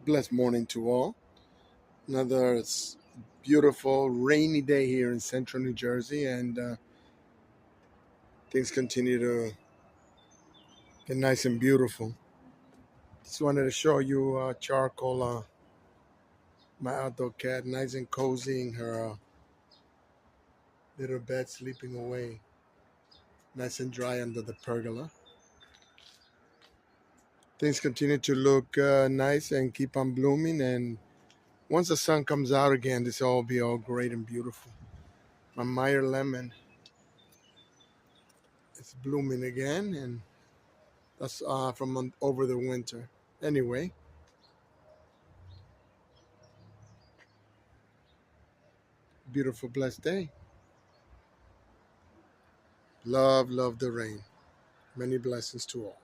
Blessed morning to all. Another beautiful rainy day here in central New Jersey, and things continue to get nice and beautiful. Just wanted to show you Charcoal, my outdoor cat, nice and cozy in her little bed, sleeping away, nice and dry under the pergola. Things continue to look nice and keep on blooming, and once the sun comes out again, this will all be all great and beautiful. My Meyer lemon is blooming again, and that's from over the winter. Anyway, beautiful, blessed day. Love the rain. Many blessings to all.